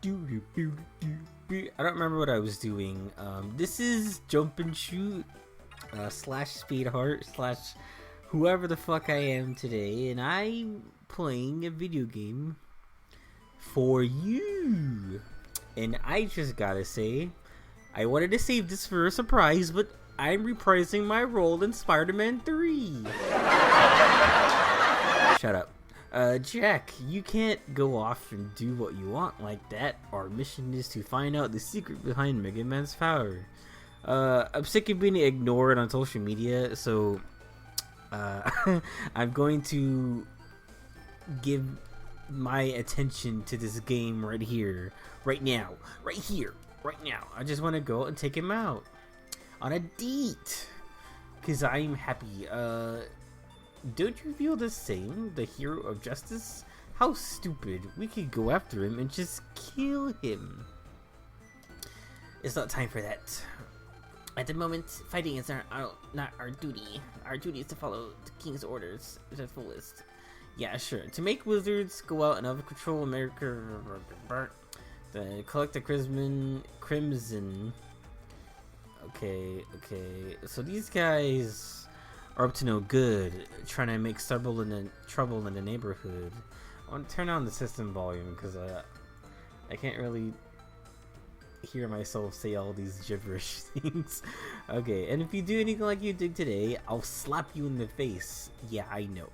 don't remember what I was doing. This is jump and shoot slash speed heart slash whoever the fuck I am today, and I'm playing a video game for you. And I just gotta say, I wanted to save this for a surprise, but I'm reprising my role in Spider-Man 3. Shut up. Jack, you can't go off and do what you want like that. Our mission is to find out the secret behind Mega Man's power. I'm sick of being ignored on social media, so I'm going to give my attention to this game right here, right now, right here, right now. I just want to go and take him out on a date, because I'm happy. Don't you feel the same? The hero of justice? How stupid. We could go after him and just kill him. It's not time for that. At the moment, fighting is not our duty. Our duty is to follow the king's orders to the fullest. Yeah, sure. To make wizards go out and over-control America, to collect the crimson. Okay. So these guys are up to no good, trying to make trouble in the neighborhood. I want to turn on the system volume because I can't really hear myself say all these gibberish things. Okay, and if you do anything like you did today, I'll slap you in the face. Yeah, I know.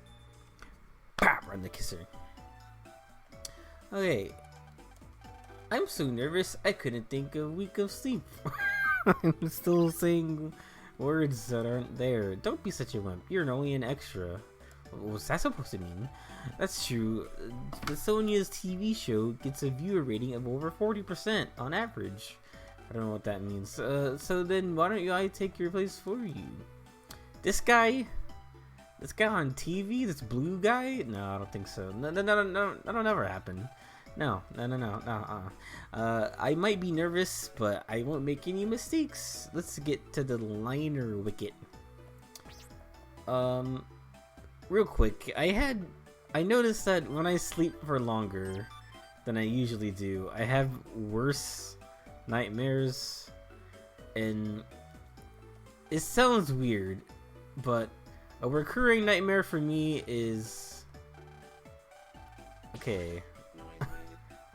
Bam! Run the kisser. Okay. I'm so nervous I couldn't think a week of sleep. I'm still saying words that aren't there. Don't be such a wimp. You're only an extra. What's that supposed to mean? That's true. The Sonya's TV show gets a viewer rating of over 40% on average. I don't know what that means. So then why don't I take your place for you? This guy on TV, this blue guy? No, I don't think so. No, that'll never happen. No. I might be nervous, but I won't make any mistakes. Let's get to the liner wicket. Real quick, I noticed that when I sleep for longer than I usually do, I have worse nightmares, and it sounds weird, but a recurring nightmare for me is okay.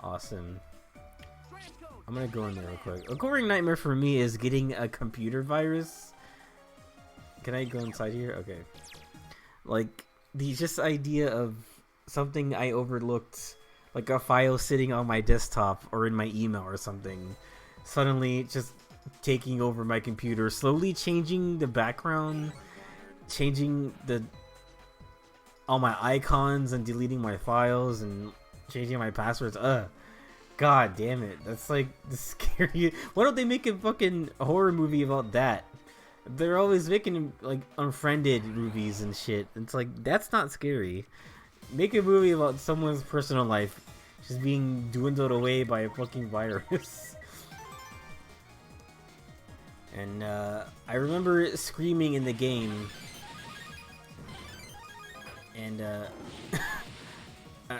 Awesome. I'm gonna go in there real quick. A recurring nightmare for me is getting a computer virus. Can I go inside here? Okay. Like, the just idea of something I overlooked, like a file sitting on my desktop or in my email or something, suddenly just taking over my computer, slowly changing the background, changing all my icons and deleting my files and changing my passwords. God damn it. That's like the scary. Why don't they make a fucking horror movie about that? They're always making like unfriended movies and shit. It's like, that's not scary. Make a movie about someone's personal life just being dwindled away by a fucking virus. And I remember screaming in the game. And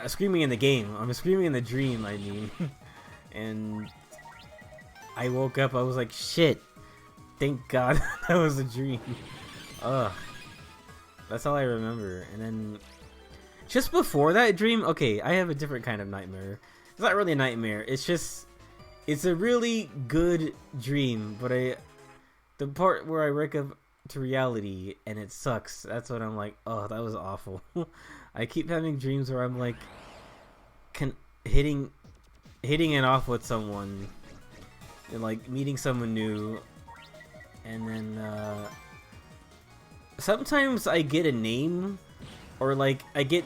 screaming in the game. I'm screaming in the dream, I mean. And I woke up, I was like, shit. Thank God that was a dream. Ugh. That's all I remember. And then just before that dream, okay, I have a different kind of nightmare. It's not really a nightmare. It's a really good dream, but the part where I wake up to reality and it sucks, that's when I'm like, oh, that was awful. I keep having dreams where I'm like hitting it off with someone and like meeting someone new, and then sometimes I get a name or like I get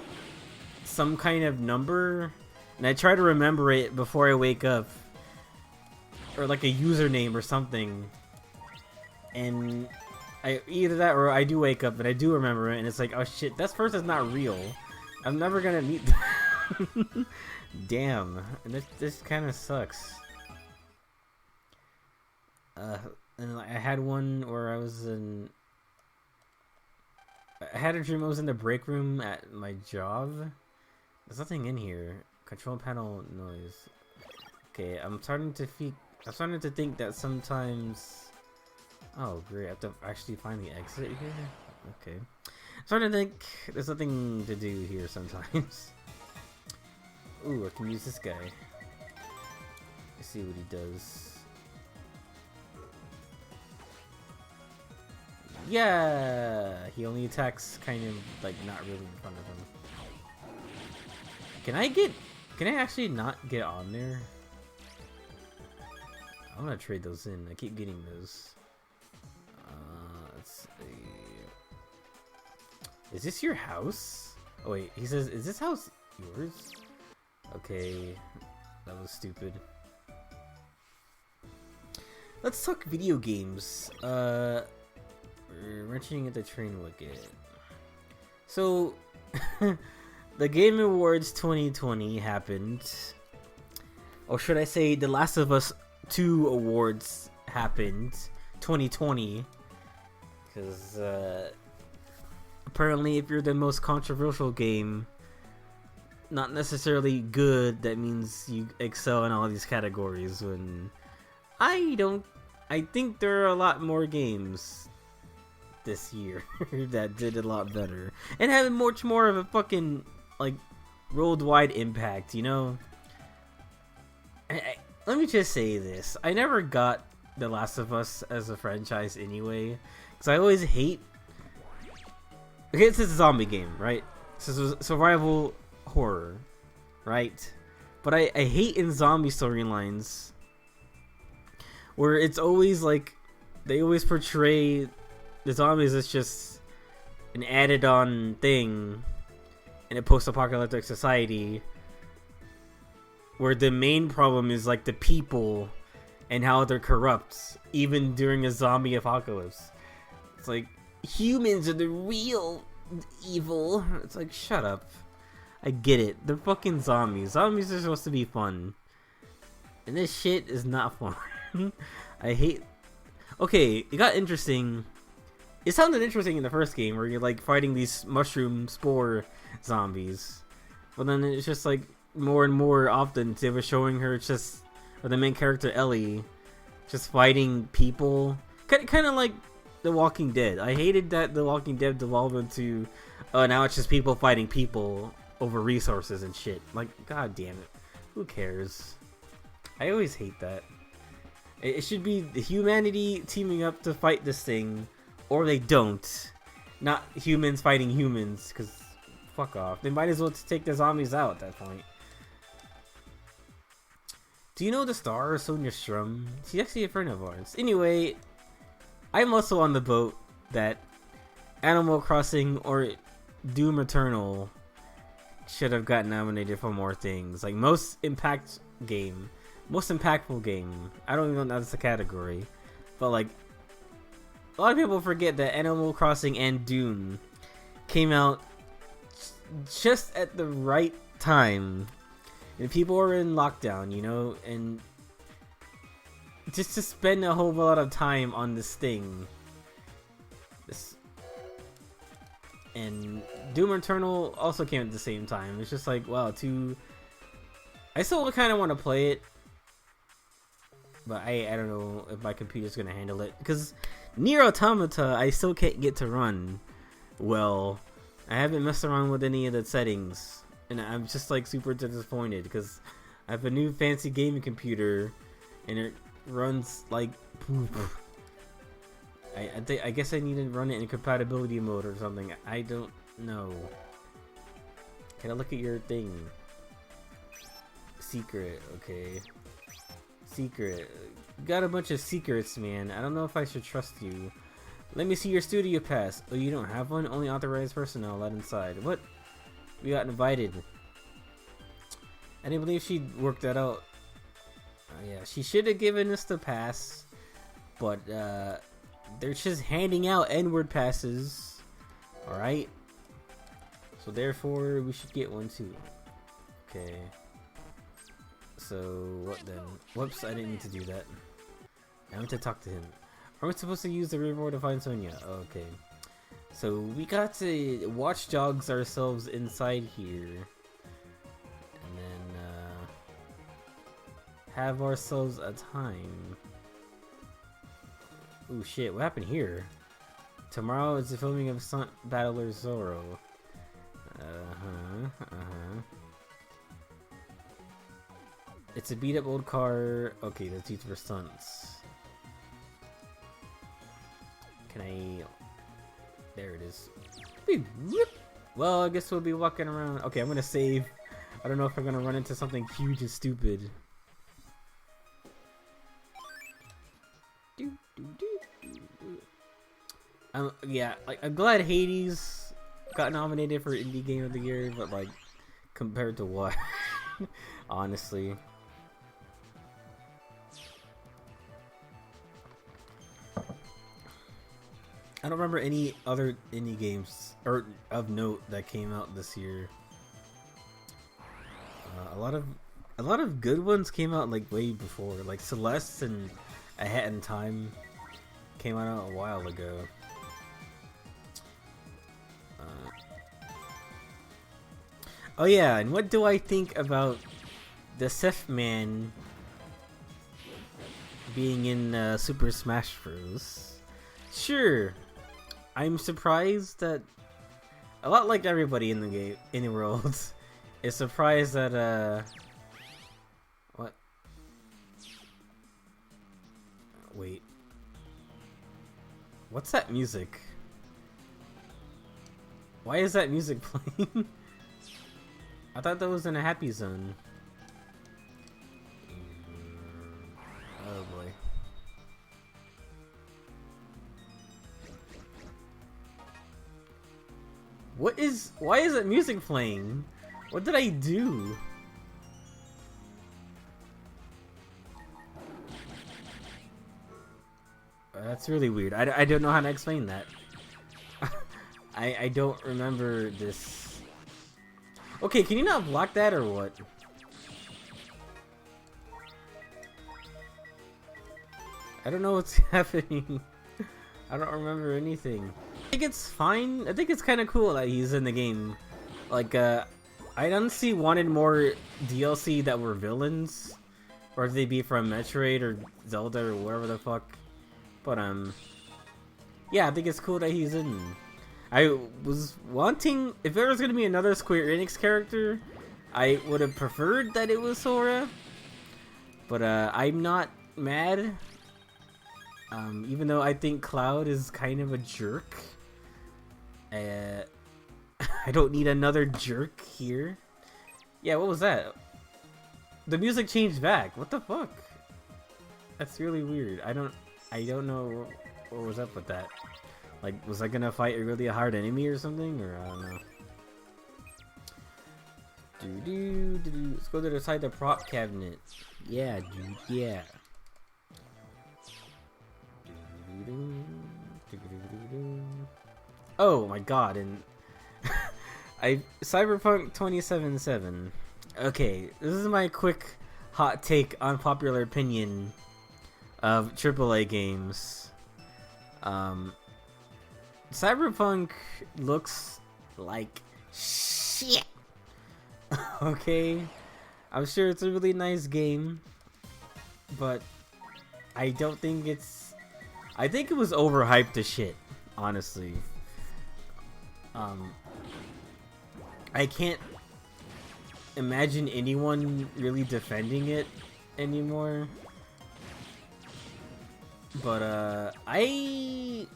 some kind of number and I try to remember it before I wake up, or like a username or something, and either that or I do wake up and I do remember it, and it's like, oh shit, that person's not real. I'm never gonna meet them. Damn, and this kind of sucks. And I had one where I had a dream I was in the break room at my job. There's nothing in here. Control panel noise. Okay, I'm starting to think that sometimes. Oh great! I have to actually find the exit here. Okay, I'm starting to think there's nothing to do here sometimes. Ooh, I can use this guy. Let's see what he does. Yeah, he only attacks kind of like not really in front of him. Can I actually not get on there? I'm gonna trade those in. I keep getting those. Let's see. Is this your house? Oh wait, he says, is this house yours? Okay, that was stupid. Let's talk video games. We're wrenching at the train wicket. So, the Game Awards 2020 happened. Or should I say, The Last of Us 2 Awards happened 2020. Because, apparently if you're the most controversial game, not necessarily good, that means you excel in all these categories. When I think there are a lot more games this year that did a lot better and had much more of a fucking like worldwide impact, you know. Let me just say this: I never got The Last of Us as a franchise anyway, because I always hate. Okay, it's a zombie game, right? This is survival horror, right? But I hate in zombie storylines where it's always like they always portray the zombies as just an added-on thing in a post-apocalyptic society, where the main problem is like the people and how they're corrupt even during a zombie apocalypse. It's like humans are the real evil. It's like, shut up. I get it. They're fucking zombies. Zombies are supposed to be fun. And this shit is not fun. I hate... Okay, it got interesting. It sounded interesting in the first game where you're like fighting these mushroom spore zombies. But then it's just like more and more often they were showing her just... Or the main character, Ellie, just fighting people. Kind of like The Walking Dead. I hated that The Walking Dead devolved into... now it's just people fighting people over resources and shit. Like, god damn it. Who cares? I always hate that. It should be the humanity teaming up to fight this thing, or they don't. Not humans fighting humans, because fuck off. They might as well take the zombies out at that point. Do you know the star, Sonia Strum? She's actually a friend of ours. Anyway, I'm also on the boat that Animal Crossing or Doom Eternal should have got nominated for more things. Like most impactful game. I don't even know if that's a category. But like, a lot of people forget that Animal Crossing and Doom came out just at the right time. And people were in lockdown, you know, and just to spend a whole lot of time on this thing. And Doom Eternal also came at the same time. It's just like, wow, I still kind of want to play it, but I don't know if my computer's gonna handle it, because Nier Automata I still can't get to run well. I haven't messed around with any of the settings, and I'm just like super disappointed because I have a new fancy gaming computer and it runs like poop. I guess I need to run it in compatibility mode or something. I don't know. Can I look at your thing? Secret, okay. Secret. Got a bunch of secrets, man. I don't know if I should trust you. Let me see your studio pass. Oh, you don't have one? Only authorized personnel let inside. What? We got invited. I didn't believe she'd worked that out. Oh, yeah, she should have given us the pass. But, they're just handing out N-word passes. Alright? So therefore, we should get one too. Okay. So, what then? Whoops, I didn't need to do that. I want to talk to him. Are we supposed to use the river to find Sonia? Okay. So, we got to watchdogs ourselves inside here. And then, have ourselves a time. Ooh, shit, what happened here? Tomorrow is the filming of Stunt Battler Zorro. It's a beat up old car. Okay, that's used for stunts. Can I... There it is. Well, I guess we'll be walking around. Okay, I'm gonna save. I don't know if I'm gonna run into something huge and stupid. Yeah, like I'm glad Hades got nominated for Indie Game of the Year, but like, compared to what? Honestly. I don't remember any other indie games or of note that came out this year. A lot of good ones came out like way before, like Celeste and A Hat in Time came out a while ago. Oh yeah, and what do I think about the Seth Man being in Super Smash Bros? Sure, I'm surprised that a lot like everybody in the game in the world is surprised that what? Wait, what's that music? Why is that music playing? I thought that was in a happy zone. Oh boy. Why is that music playing? What did I do? That's really weird. I don't know how to explain that. I don't remember this. Okay, can you not block that or what? I don't know what's happening. I don't remember anything. I think it's fine. I think it's kind of cool that he's in the game. Like, I honestly wanted more DLC that were villains. Or if they be from Metroid or Zelda or whatever the fuck. But, yeah, I think it's cool that he's in. I was wanting, if there was going to be another Square Enix character, I would have preferred that it was Sora. But I'm not mad. Even though I think Cloud is kind of a jerk. I don't need another jerk here. Yeah, what was that? The music changed back. What the fuck? That's really weird. I don't know what was up with that. Like, was I gonna fight a really hard enemy or something? Or I don't know. Let's go to the side of the prop cabinet. Yeah, dude, yeah. Oh my god, and Cyberpunk 2077. Okay, this is my quick hot take, unpopular opinion of AAA games. Cyberpunk looks like shit. Okay, I'm sure it's a really nice game, but I don't think it's. I think it was overhyped to shit, honestly. I can't imagine anyone really defending it anymore. But I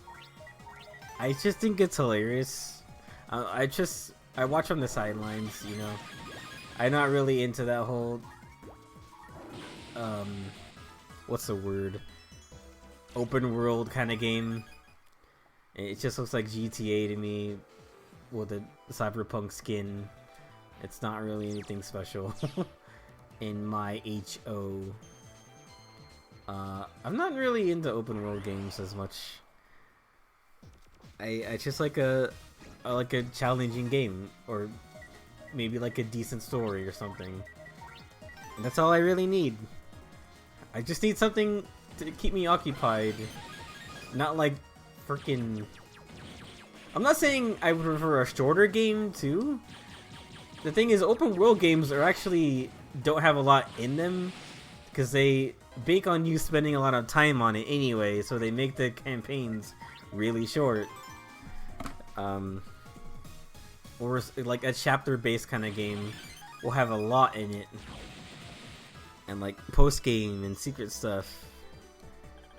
just think it's hilarious. I watch from the sidelines, you know. I'm not really into that whole what's the word? Open world kind of game. It just looks like GTA to me with a cyberpunk skin. It's not really anything special in my HO. I'm not really into open world games as much. I just like a challenging game, or maybe like a decent story or something. And that's all I really need. I just need something to keep me occupied. Not like freaking. I'm not saying I would prefer a shorter game too. The thing is, open world games are actually don't have a lot in them. because they bake on you spending a lot of time on it anyway, so they make the campaigns really short. Or like a chapter-based kind of game will have a lot in it, and like post-game and secret stuff,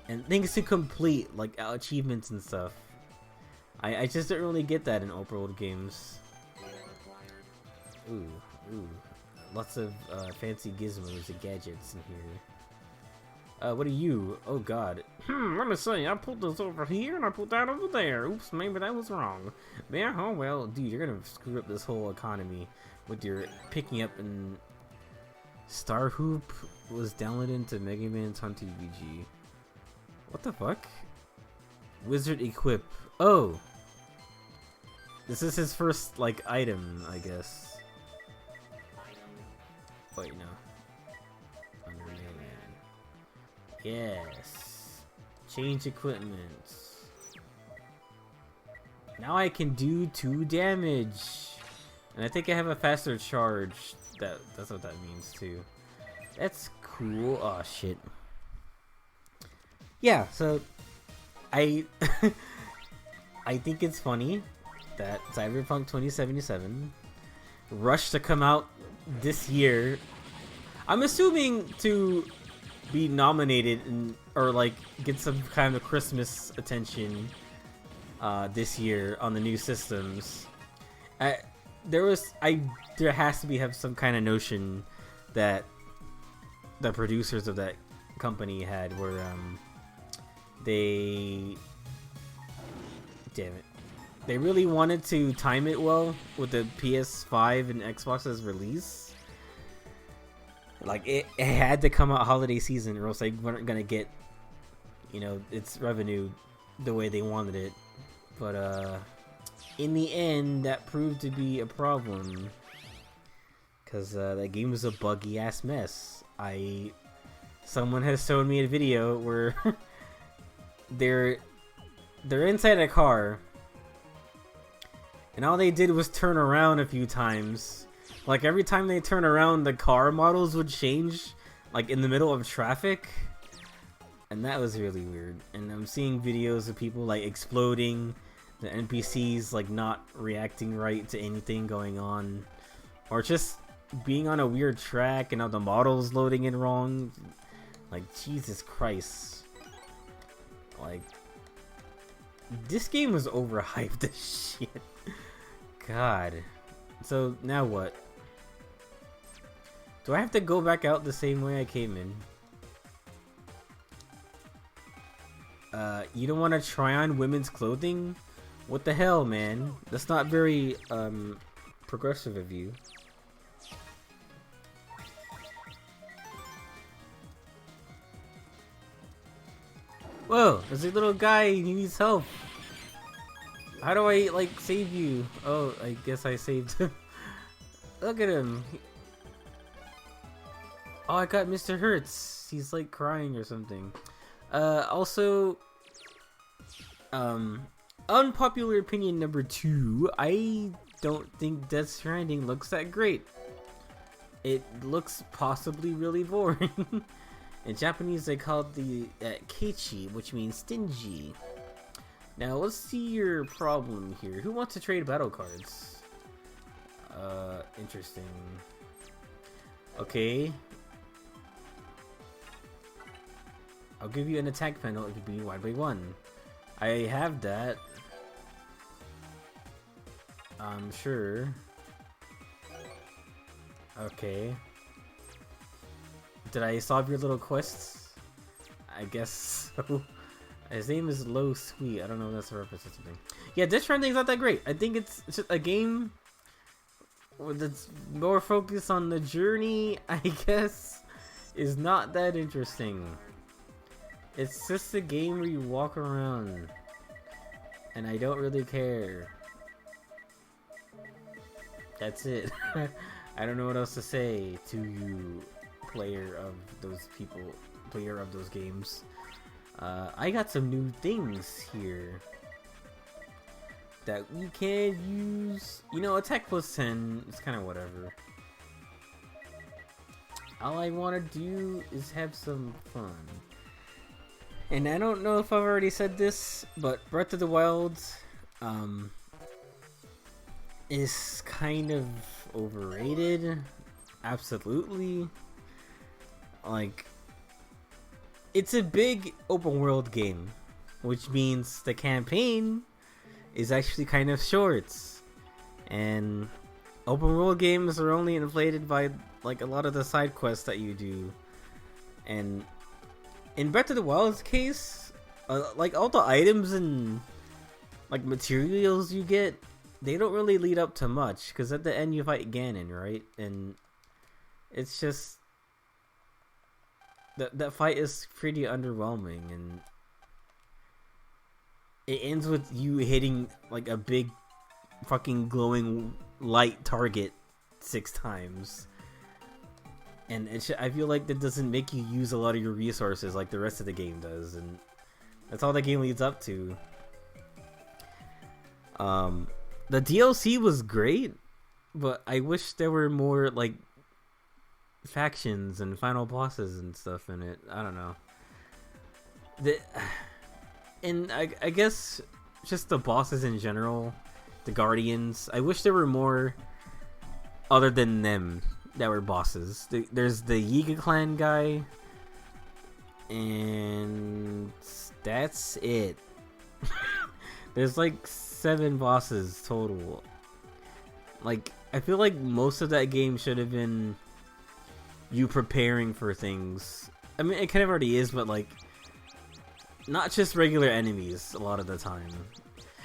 and things to complete, like achievements and stuff. I just don't really get that in open world games. Ooh, lots of fancy gizmos and gadgets in here. What are you? Oh god. Let me see, I put this over here and I put that over there. Oops, maybe that was wrong. Yeah, oh well, dude, you're gonna screw up this whole economy with your picking up. And Star Hoop was downloaded into Mega Man's Hunter VG. What the fuck? Wizard equip. Oh! This is his first, like, item, I guess. Wait, no. Yes. Change equipment. Now I can do 2 damage. And I think I have a faster charge. That's what that means too. That's cool. Oh shit. Yeah, so I I think it's funny that Cyberpunk 2077 rushed to come out this year. I'm assuming to be nominated or like get some kind of Christmas attention this year on the new systems. There has to have some kind of notion that the producers of that company had where they really wanted to time it well with the PS5 and Xbox's release. Like it had to come out holiday season, or else they weren't gonna get, its revenue the way they wanted it. But in the end, that proved to be a problem, because that game was a buggy ass mess. Someone has shown me a video where they're inside a car, and all they did was turn around a few times. Like every time they turn around, the car models would change, like in the middle of traffic, and that was really weird. And I'm seeing videos of people like exploding, the NPCs like not reacting right to anything going on, or just being on a weird track and all the models loading in wrong. Like Jesus Christ, like this game was overhyped as shit. God. So now what? Do I have to go back out the same way I came in? You don't want to try on women's clothing? What the hell, man? That's not very progressive of you. Whoa, there's a little guy, he needs help. How do I, like, save you? Oh, I guess I saved him. Look at him. Oh, I got Mr. Hertz. He's, like, crying or something. Also, unpopular opinion number 2. I don't think Death Stranding looks that great. It looks possibly really boring. In Japanese, they call it the keichi, which means stingy. Now, let's see your problem here. Who wants to trade battle cards? Interesting. Okay. I'll give you an attack panel. It could be 1x1. I have that. I'm sure. Okay. Did I solve your little quests? I guess so. His name is Low Sweet. I don't know if that's a reference or something. Yeah, Death Stranding's not that great. I think it's just a game that's more focused on the journey, I guess, is not that interesting. It's just a game where you walk around, and I don't really care. That's it. I don't know what else to say to you, player of those games. I got some new things here that we can use. Attack plus 10 is kind of whatever. All I want to do is have some fun. And I don't know if I've already said this, but Breath of the Wild is kind of overrated. Absolutely. Like, it's a big open world game, which means the campaign is actually kind of short. And open world games are only inflated by like a lot of the side quests that you do. And in Breath of the Wild's case, like all the items and like materials you get, they don't really lead up to much, because at the end you fight Ganon, right? And it's just that fight is pretty underwhelming, and it ends with you hitting like a big fucking glowing light target 6 times. And I feel like that doesn't make you use a lot of your resources like the rest of the game does, and that's all the game leads up to. The DLC was great, but I wish there were more like factions and final bosses and stuff in it. I don't know. And I guess just the bosses in general, the Guardians. I wish there were more other than them that were bosses. There's the Yiga Clan guy, and that's it. There's like 7 bosses total. Like, I feel like most of that game should have been you preparing for things. I mean, it kind of already is, but like, not just regular enemies a lot of the time.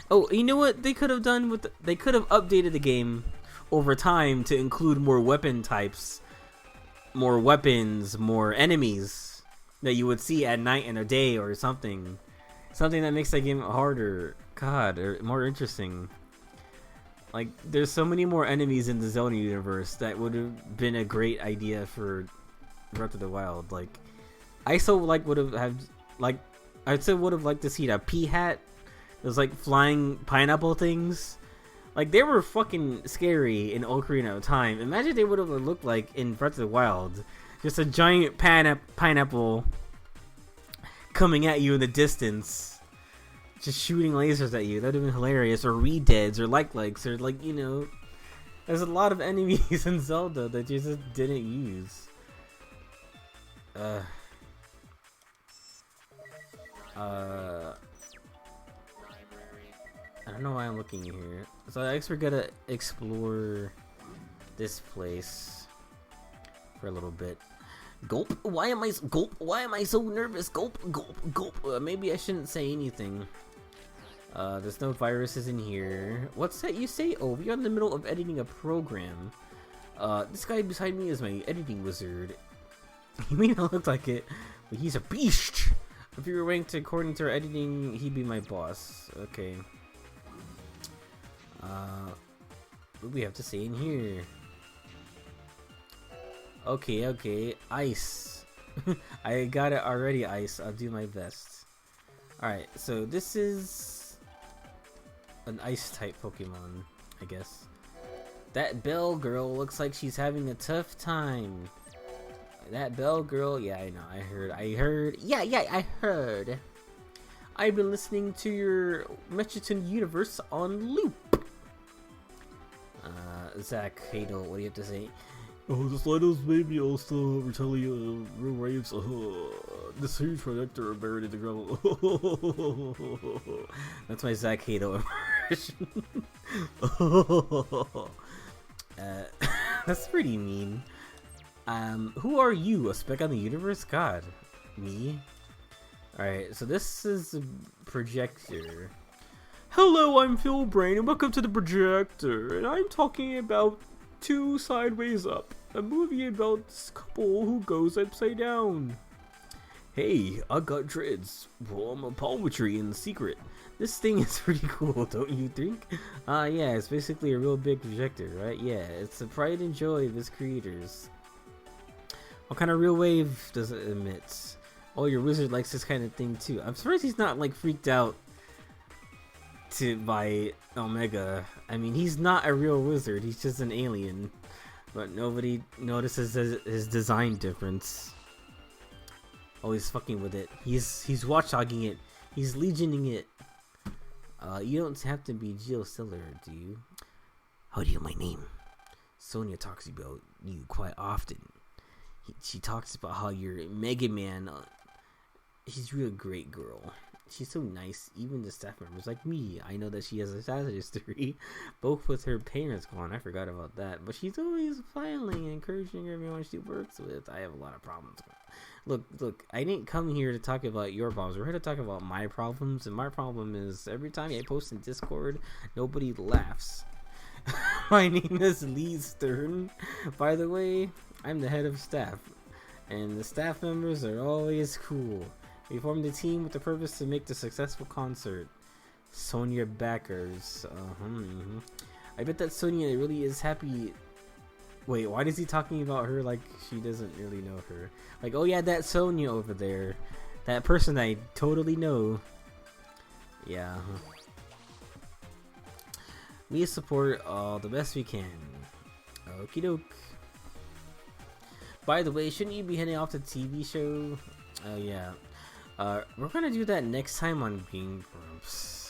Oh, you know what they could have done with they could have updated the game over time to include more weapon types, more weapons, more enemies that you would see at night and a day, or something that makes that game harder, god, or more interesting. Like, there's so many more enemies in the Zelda universe that would have been a great idea for Breath of the Wild. Like, I so like would have had, like, I still would have liked to see that pea hat, those like flying pineapple things. Like, they were fucking scary in Ocarina of Time. Imagine they would have looked like in Breath of the Wild. Just a giant pineapple coming at you in the distance, just shooting lasers at you. That would have been hilarious. Or Redeads, or Likes, or like, you know, there's a lot of enemies in Zelda that you just didn't use. I don't know why I'm looking here. So I guess we're gonna explore this place for a little bit. Gulp. Why am I so nervous? Gulp. Maybe I shouldn't say anything. There's no viruses in here. What's that you say? Oh, we are in the middle of editing a program. This guy beside me is my editing wizard. He may not look like it, but he's a beast. If you were ranked according to our editing, he'd be my boss. Okay. What do we have to say in here? Okay, ice. I got it already, ice. I'll do my best. Alright, so this is an ice type Pokemon, I guess. That Bell girl looks like she's having a tough time. That Bell girl, yeah, I know, I heard. Yeah, I heard. I've been listening to your Metroton Universe on loop. Zach Hadel, what do you have to say? Oh, the Slidos made me also retaliate real raves. This huge projector buried in the ground. That's my Zach Hadel impression. That's pretty mean. Who are you? A speck on the universe? God. Me? Alright, so this is a projector. Hello, I'm Phil Brain, and welcome to the projector. And I'm talking about Two Sideways Up, a movie about this couple who goes upside down. Hey, I got dreads. Well, I'm a palm tree in secret. This thing is pretty cool, don't you think? Yeah, it's basically a real big projector, right? Yeah, it's the pride and joy of its creators. What kind of real wave does it emit? Oh, your wizard likes this kind of thing too. I'm surprised he's not like freaked out by Omega. I mean, he's not a real wizard, he's just an alien. but nobody notices his design difference. Oh, he's fucking with it. He's watchdogging it. He's legioning it. You don't have to be Jill Stiller, do you? How do you know my name? Sonya talks about you quite often. She talks about how you're Mega Man. She's a real great girl. She's so nice. Even the staff members like me, I know that she has a sad history, both with her parents gone. I forgot about that. But she's always smiling and encouraging everyone she works with. I have a lot of problems. Look, I didn't come here to talk about your problems. We're here to talk about my problems, and my problem is every time I post in Discord, nobody laughs. My name is Lee Stern. By the way, I'm the head of staff, and the staff members are always cool. We formed a team with the purpose to make the successful concert. Sonya backers. I bet that Sonya really is happy. Wait, why is he talking about her like she doesn't really know her? Like, oh yeah, that Sonya over there. That person I totally know. Yeah. We support all the best we can. Okie doke. By the way, shouldn't you be heading off the TV show? Oh yeah. We're gonna do that next time on Bean Grumps.